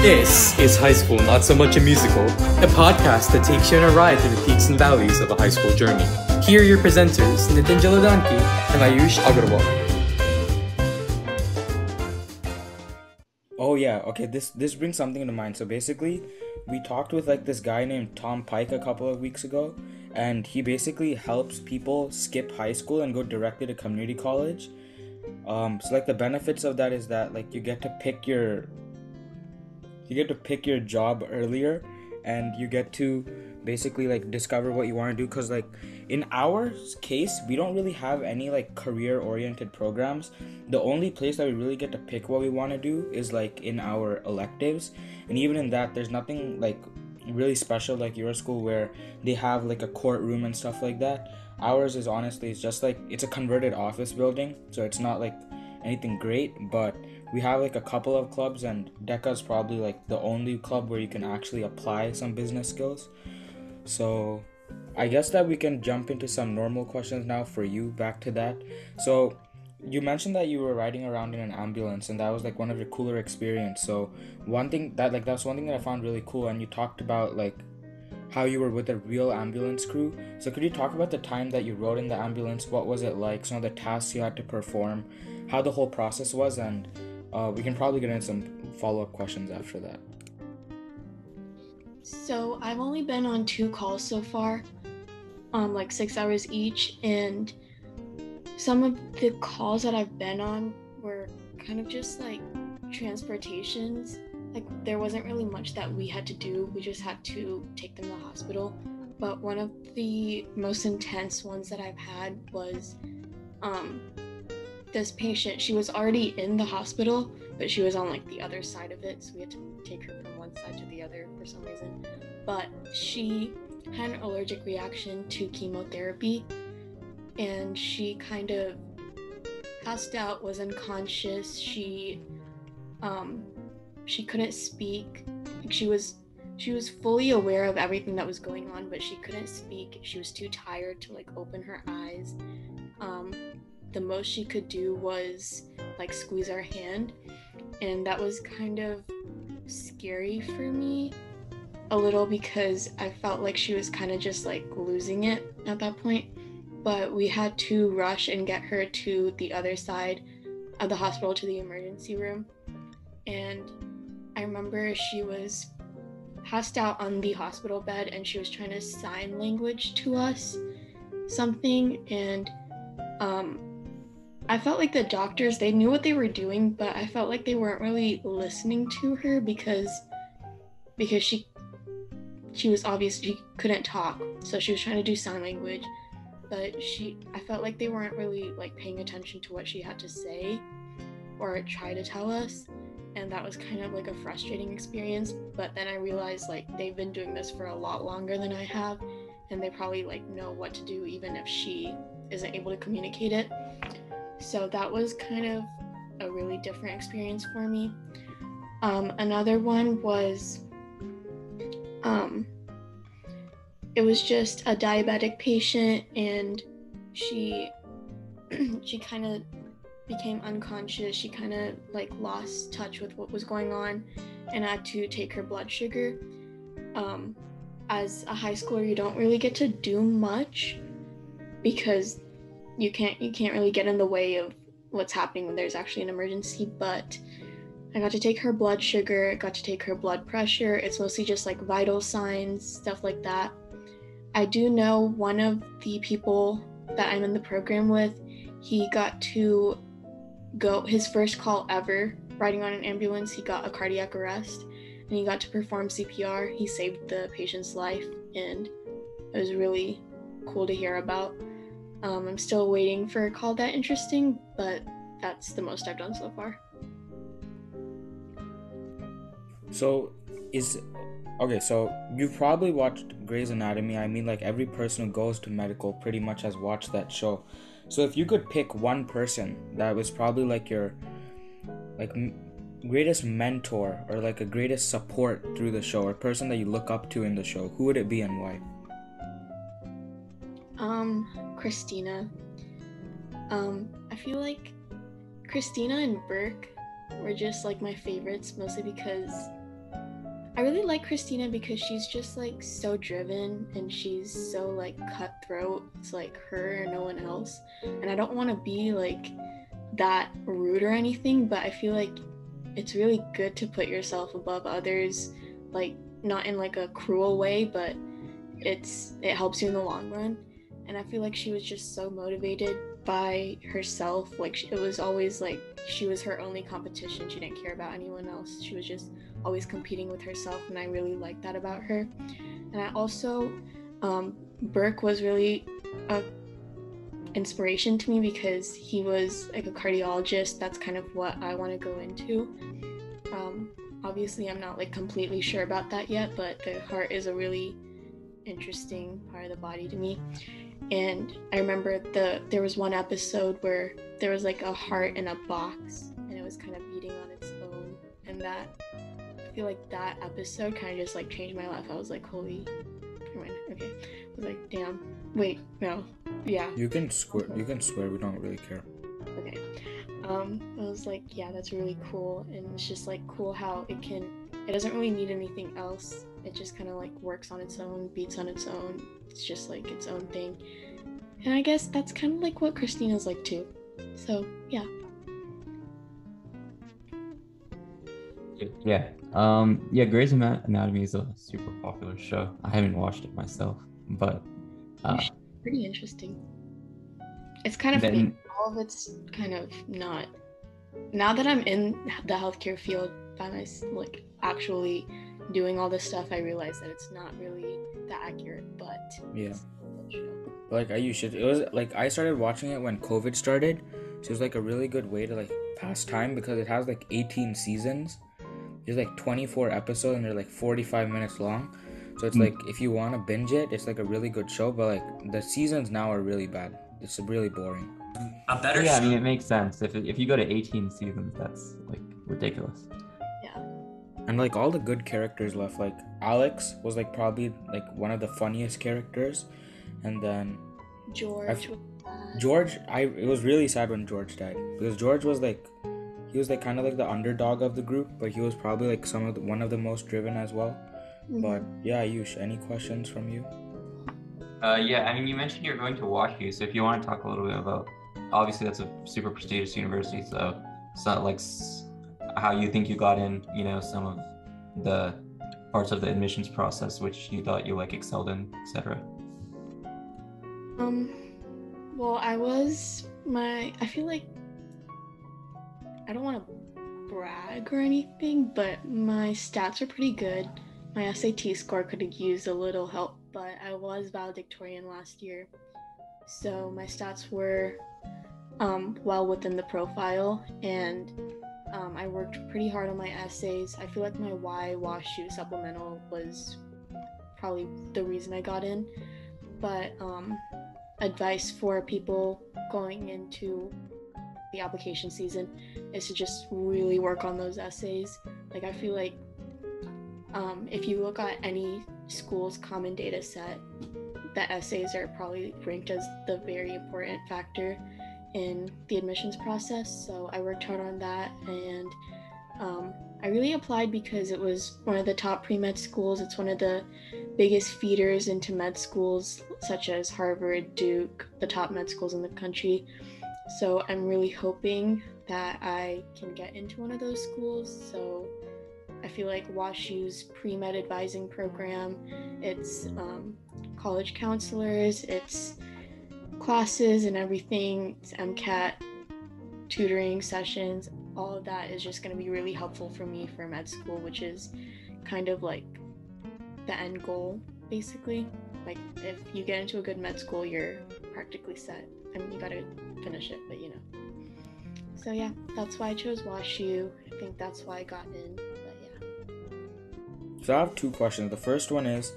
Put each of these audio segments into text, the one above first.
This is High School Not So Much a Musical, a podcast that takes you on a ride through the peaks and valleys of a high school journey. Here are your presenters, Nitin and Ayush Agarwal. Oh yeah, okay, this brings something to mind. So basically, we talked with this guy named Tom Pike a couple of weeks ago, and he basically helps people skip high school and go directly to community college. So the benefits of that is that you get to pick your job earlier, and you get to basically discover what you want to do, because in our case we don't really have any career oriented programs. The only place that we really get to pick what we want to do is in our electives, and even in that there's nothing really special like your school where they have a courtroom and stuff like that. Ours is honestly, it's just it's a converted office building, so it's not anything great, but we have a couple of clubs, and DECA is probably the only club where you can actually apply some business skills. So I guess that we can jump into some normal questions now for you, back to that. So you mentioned that you were riding around in an ambulance, and that was one of your cooler experience. So one thing that that's one thing that I found really cool, and you talked about how you were with a real ambulance crew. So could you talk about the time that you rode in the ambulance? What was it like? Some of the tasks you had to perform, how the whole process was, and we can probably get into some follow-up questions after that. So I've only been on 2 calls so far, 6 hours each, and some of the calls that I've been on were kind of just transportations. There wasn't really much that we had to do. We just had to take them to the hospital. But one of the most intense ones that I've had was this patient. She was already in the hospital, but she was on the other side of it, so we had to take her from one side to the other for some reason. But she had an allergic reaction to chemotherapy, and she kind of passed out, was unconscious. She couldn't speak. She was fully aware of everything that was going on, but she couldn't speak. She was too tired to open her eyes. The most she could do was squeeze our hand, and that was kind of scary for me a little, because I felt like she was kind of just losing it at that point. But we had to rush and get her to the other side of the hospital, to the emergency room. And I remember she was passed out on the hospital bed, and she was trying to sign language to us something, and I felt like the doctors, they knew what they were doing, but I felt like they weren't really listening to her because she was obviously, she couldn't talk, so she was trying to do sign language, but I felt like they weren't really paying attention to what she had to say or try to tell us, and that was kind of a frustrating experience. But then I realized they've been doing this for a lot longer than I have, and they probably know what to do even if she isn't able to communicate it. So that was kind of a really different experience for me. Another one was, it was just a diabetic patient, and she kind of became unconscious. She kind of lost touch with what was going on, and I had to take her blood sugar. As a high schooler, you don't really get to do much because you can't really get in the way of what's happening when there's actually an emergency. But I got to take her blood sugar, I got to take her blood pressure. It's mostly just vital signs, stuff like that. I do know one of the people that I'm in the program with, he got to go, his first call ever riding on an ambulance, he got a cardiac arrest, and he got to perform CPR. He saved the patient's life, and it was really cool to hear about. I'm still waiting for a call that interesting, but that's the most I've done so far. So you've probably watched Grey's Anatomy. I mean, every person who goes to medical pretty much has watched that show. So if you could pick one person that was probably your greatest mentor, or a greatest support through the show, or a person that you look up to in the show, who would it be and why? Christina. I feel like Christina and Burke were just my favorites, mostly because I really like Christina because she's just like so driven and she's so like cutthroat. It's like her or no one else. And I don't want to be like that rude or anything, but I feel like it's really good to put yourself above others, like not in like a cruel way, but it helps you in the long run. And I feel like she was just so motivated by herself. Like it was always like she was her only competition. She didn't care about anyone else. She was just always competing with herself, and I really like that about her. And I also Burke was really a inspiration to me because he was like a cardiologist. That's kind of what I want to go into. Obviously I'm not like completely sure about that yet, but the heart is a really interesting part of the body to me. And I remember there was one episode where there was like a heart in a box and it was kind of beating on its own, and that I feel like that episode kind of just like changed my life. I was like, holy, never mind. Okay, I was like, damn, wait, no, yeah. You can swear. We don't really care. Okay. I was like, yeah, that's really cool, and it's just like cool how it doesn't really need anything else. It just kind of like works on its own, beats on its own. It's just like its own thing. And I guess that's kind of like what Christina's like too. So, yeah. Yeah. Grey's Anatomy is a super popular show. I haven't watched it myself, but pretty interesting. It's kind of funny. All of it's kind of not. Now that I'm in the healthcare field by myself, like actually doing all this stuff, I realize that it's not really that accurate. But yeah, like it was like I started watching it when COVID started, so it was like a really good way to like pass time because it has like 18 seasons. There's like 24 episodes and they're like 45 minutes long. So it's like if you want to binge it, it's like a really good show. But like the seasons now are really bad. It's really boring. A better show. I mean, it makes sense. If you go to 18 seasons, that's like ridiculous. Yeah. And like all the good characters left. Like Alex was like probably like one of the funniest characters, and then George. It was really sad when George died because George was like. He was like kind of like the underdog of the group, but he was probably like one of the most driven as well. Mm-hmm. But yeah, Ayush, any questions from you? Yeah, I mean, you mentioned you're going to WashU, so if you want to talk a little bit about, obviously that's a super prestigious university, so like how you think you got in, some of the parts of the admissions process which you thought you like excelled in, etc. Well, I feel like I don't want to brag or anything, but my stats are pretty good. My SAT score could have used a little help, but I was valedictorian last year. So my stats were well within the profile, and I worked pretty hard on my essays. I feel like my WashU supplemental was probably the reason I got in. But advice for people going into the application season is to just really work on those essays. Like I feel like if you look at any school's common data set, the essays are probably ranked as the very important factor in the admissions process. So I worked hard on that, and I really applied because it was one of the top pre-med schools. It's one of the biggest feeders into med schools such as Harvard, Duke, the top med schools in the country. So I'm really hoping that I can get into one of those schools. So I feel like WashU's pre-med advising program, it's college counselors, it's classes and everything, it's Mcat, tutoring sessions, all of that is just going to be really helpful for me for med school, which is kind of like the end goal, basically. Like if you get into a good med school, you're practically set. I mean, you gotta finish it, but So yeah, that's why I chose WashU. I think that's why I got in, but yeah. So I have two questions. The first one is,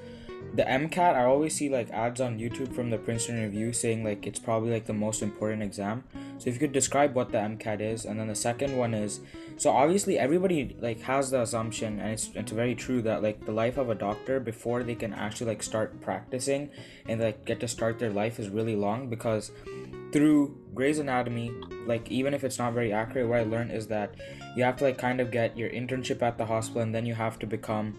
the MCAT, I always see like ads on YouTube from the Princeton Review saying like it's probably like the most important exam. So if you could describe what the MCAT is. And then the second one is, so obviously everybody like has the assumption, and it's very true, that like the life of a doctor before they can actually like start practicing and like get to start their life is really long, because through Grey's Anatomy, like even if it's not very accurate, what I learned is that you have to like kind of get your internship at the hospital, and then you have to become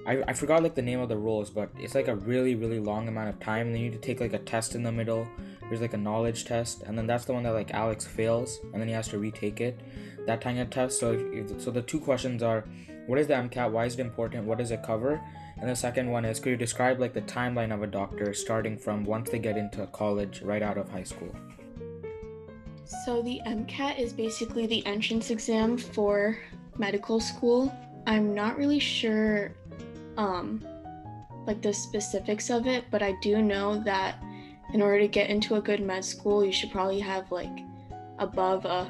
I forgot like the name of the roles, but it's like a really really long amount of time, and then you need to take like a test in the middle. There's like a knowledge test, and then that's the one that like Alex fails, and then he has to retake it, that kind of test. So so the two questions are, what is the MCAT, why is it important, what does it cover? And the second one is, could you describe like the timeline of a doctor starting from once they get into college right out of high school? So the MCAT is basically the entrance exam for medical school. I'm not really sure like the specifics of it, but I do know that in order to get into a good med school, you should probably have like above a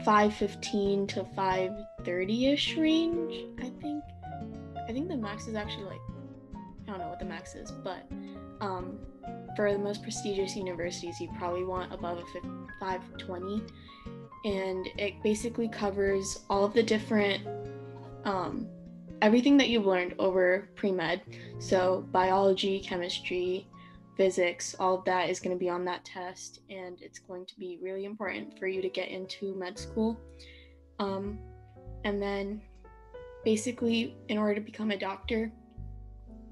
515 to 530-ish range, I think. I think the max is actually like, I don't know what the max is, but for the most prestigious universities, you probably want above a 520, and it basically covers all of the different everything that you've learned over pre-med. So biology, chemistry, physics, all of that is going to be on that test, and it's going to be really important for you to get into med school. And then basically, in order to become a doctor,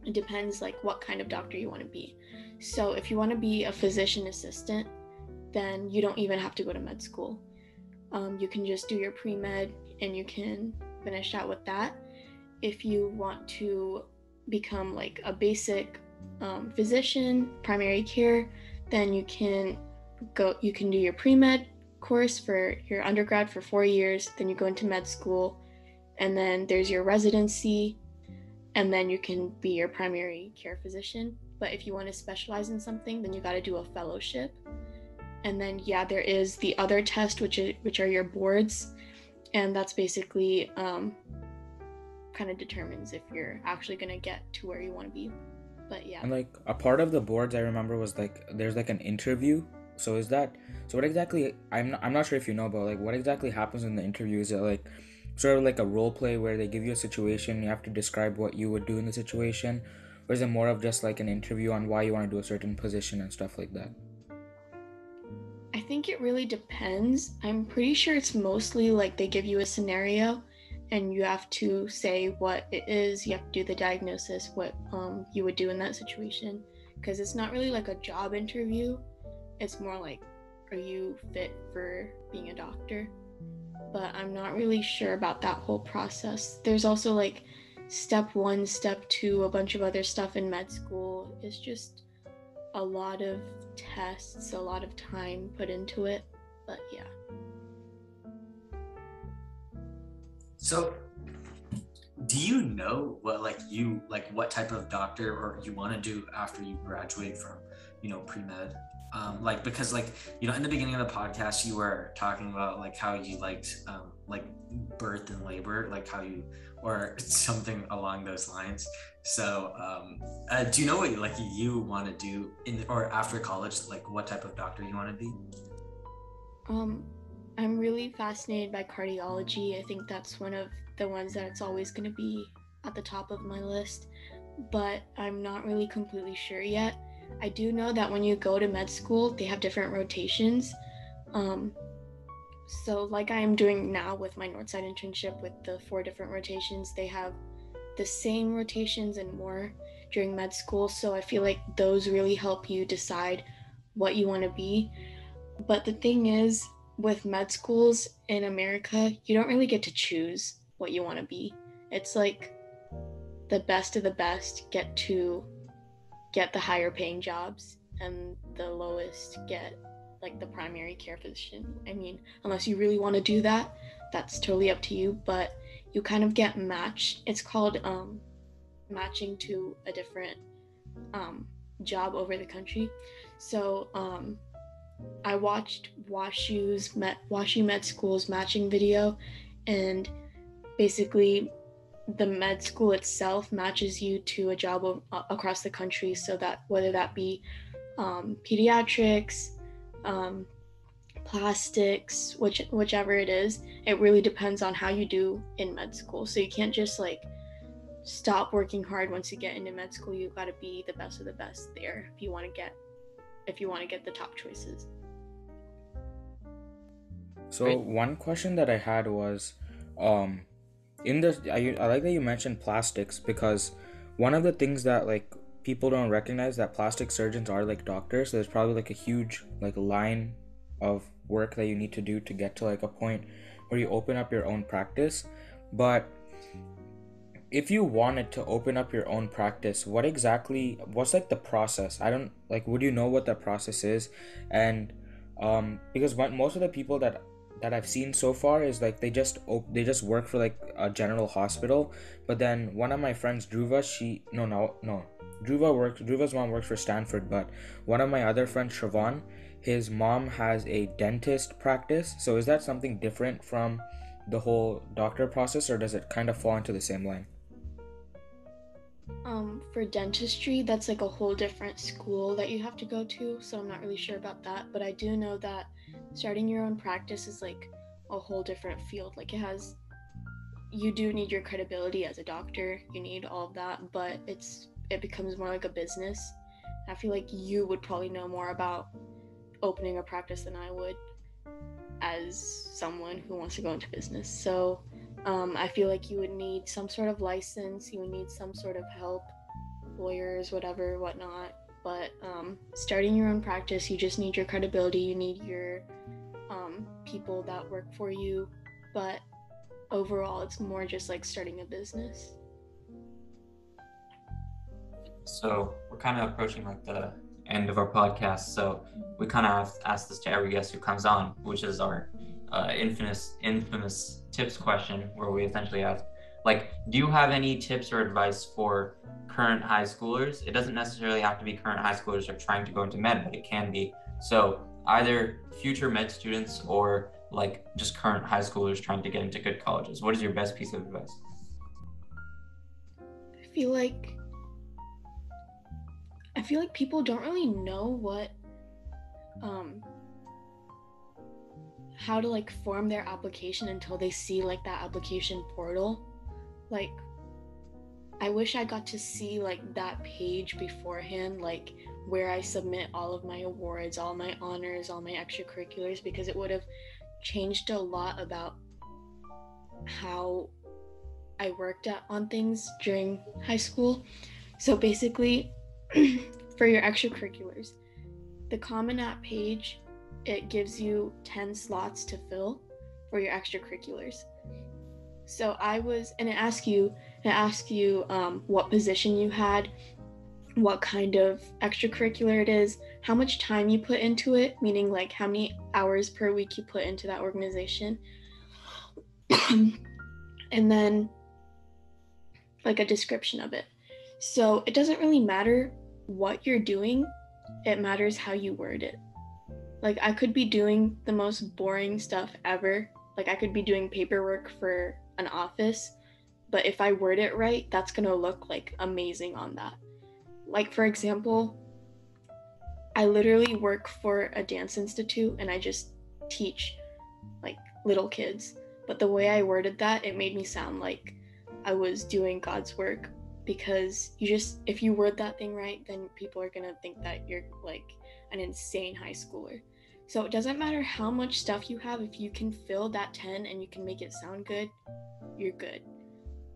it depends like what kind of doctor you want to be. So if you want to be a physician assistant, then you don't even have to go to med school. You can just do your pre-med and you can finish out with that. If you want to become like a basic physician, primary care, then you can do your pre-med course for your undergrad for 4 years, then you go into med school, and then there's your residency, and then you can be your primary care physician. But if you want to specialize in something, then you got to do a fellowship. And then there is the other test, which are your boards, and that's basically kind of determines if you're actually going to get to where you want to be. But yeah. And like a part of the boards I remember was like there's like an interview. So what exactly, I'm not sure if you know, but like what exactly happens in the interview? Is it like sort of like a role play where they give you a situation, you have to describe what you would do in the situation, or is it more of just like an interview on why you want to do a certain position and stuff like that? I think it really depends. I'm pretty sure it's mostly like they give you a scenario and you have to say what it is. You have to do the diagnosis, what you would do in that situation, because it's not really like a job interview. It's more like, are you fit for being a doctor? But I'm not really sure about that whole process. There's also like step 1, step 2, a bunch of other stuff in med school. It's just a lot of tests, a lot of time put into it. But yeah. So do you know what what type of doctor or you want to do after you graduate from, pre-med? Because in the beginning of the podcast, you were talking about like how you liked birth and labor, like how you, or something along those lines. So do you know what you want to do in or after college, like what type of doctor you want to be? I'm really fascinated by cardiology. I think that's one of the ones that it's always going to be at the top of my list, but I'm not really completely sure yet. I do know that when you go to med school, they have different rotations. So like I am doing now with my Northside internship with the 4 different rotations, they have the same rotations and more during med school. So I feel like those really help you decide what you want to be. But the thing is, with med schools in America, you don't really get to choose what you want to be. It's like the best of the best get the higher paying jobs, and the lowest get like the primary care physician. I mean, unless you really want to do that, that's totally up to you, but you kind of get matched. It's called matching to a different job over the country. So I watched WashU Med School's matching video, and basically the med school itself matches you to a job across the country, so that whether that be pediatrics, plastics, whichever it is, it really depends on how you do in med school. So you can't just like stop working hard once you get into med school. You got to be the best of the best there if you want to get the top choices. So one question that I had was I like that you mentioned plastics, because one of the things that like people don't recognize, that plastic surgeons are like doctors. So there's probably like a huge like line of work that you need to do to get to like a point where you open up your own practice. But if you wanted to open up your own practice, what's like the process? I don't like, would you know what the process is? And because most of the people that I've seen so far is like they just work for like a general hospital. But then one of my friends, Dhruva, she no Dhruva's mom works for Stanford, but one of my other friends, Shravan, his mom has a dentist practice. So is that something different from the whole doctor process, or does it kind of fall into the same line? For dentistry, that's like a whole different school that you have to go to, so I'm not really sure about that, but I do know that starting your own practice is like a whole different field. Like you do need your credibility as a doctor, you need all of that, but it becomes more like a business. I feel like you would probably know more about opening a practice than I would, as someone who wants to go into business. So I feel like you would need some sort of license, you would need some sort of help, lawyers, whatever, whatnot. But starting your own practice, you just need your credibility, you need your people that work for you. But overall, it's more just like starting a business. So we're kind of approaching like the end of our podcast. So we kind of have to ask this to every guest who comes on, which is our infamous tips question, where we essentially ask, like, do you have any tips or advice for current high schoolers? It doesn't necessarily have to be current high schoolers who are trying to go into med, but it can be. So either future med students or like just current high schoolers trying to get into good colleges. What is your best piece of advice? I feel like people don't really know what how to like form their application until they see like that application portal. Like, I wish I got to see like that page beforehand, like where I submit all of my awards, all my honors, all my extracurriculars, because it would have changed a lot about how I worked on things during high school. So basically, for your extracurriculars, the Common App page, it gives you 10 slots to fill for your extracurriculars. So it asks you what position you had, what kind of extracurricular it is, how much time you put into it, meaning like how many hours per week you put into that organization, and then like a description of it. So it doesn't really matter what you're doing, it matters how you word it. Like, I could be doing the most boring stuff ever. Like, I could be doing paperwork for an office, but if I word it right, that's gonna look like amazing on that. Like, for example, I literally work for a dance institute and I just teach like little kids, but the way I worded that, it made me sound like I was doing God's work, because if you word that thing right, then people are gonna think that you're like an insane high schooler. So it doesn't matter how much stuff you have, if you can fill that 10 and you can make it sound good, you're good.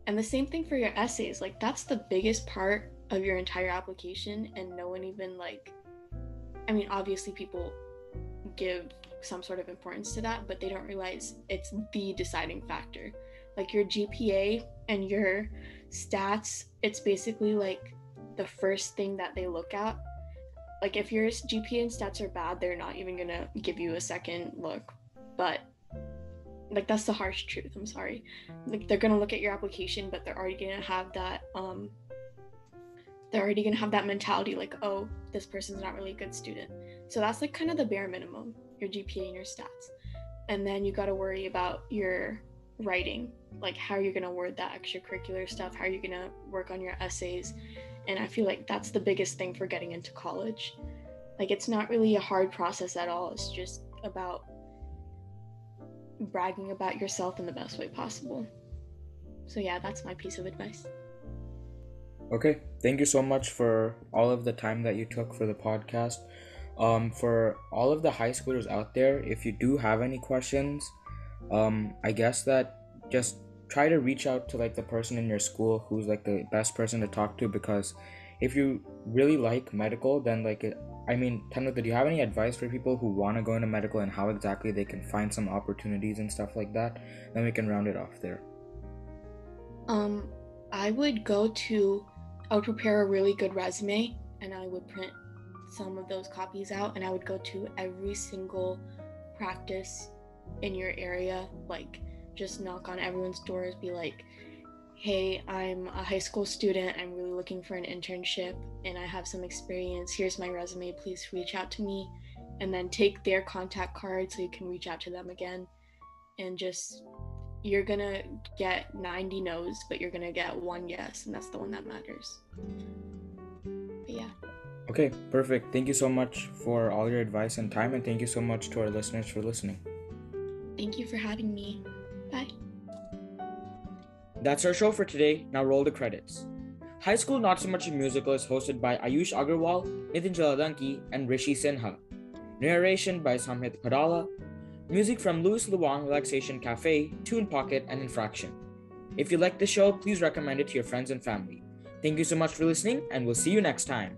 And the same thing for your essays. Like, that's the biggest part of your entire application, and no one even obviously people give some sort of importance to that, but they don't realize it's the deciding factor. Like, your GPA and your stats, it's basically like the first thing that they look at. Like, if your GPA and stats are bad, they're not even gonna give you a second look. But like, that's the harsh truth, I'm sorry. Like, they're gonna look at your application, but they're already gonna have that mentality, like, oh, this person's not really a good student. So that's like kind of the bare minimum, your GPA and your stats. And then you got to worry about your writing, like how you're going to word that extracurricular stuff, how you're going to work on your essays. And I feel like that's the biggest thing for getting into college. Like, it's not really a hard process at all. It's just about bragging about yourself in the best way possible. So yeah, that's my piece of advice. Okay, thank you so much for all of the time that you took for the podcast. For all of the high schoolers out there, if you do have any questions, I guess that just try to reach out to like the person in your school who's like the best person to talk to, because if you really like medical, then Tanvitha, do you have any advice for people who want to go into medical and how exactly they can find some opportunities and stuff like that? Then we can round it off there. I would prepare a really good resume, and I would print some of those copies out, and I would go to every single practice in your area, like just knock on everyone's doors, be like, hey, I'm a high school student, I'm really looking for an internship, and I have some experience, here's my resume, please reach out to me. And then take their contact card so you can reach out to them again. And you're gonna get 90 no's, but you're gonna get one yes, and that's the one that matters. But yeah. Okay, perfect. Thank you so much for all your advice and time, and thank you so much to our listeners for listening. Thank you for having me. Bye. That's our show for today. Now roll the credits. High School Not So Much a Musical is hosted by Ayush Agarwal, Nitin Jaladanki, and Rishi Sinha. Narration by Samhit Padala. Music from Louis Luang Relaxation Cafe, Tune Pocket, and Infraction. If you like the show, please recommend it to your friends and family. Thank you so much for listening, and we'll see you next time.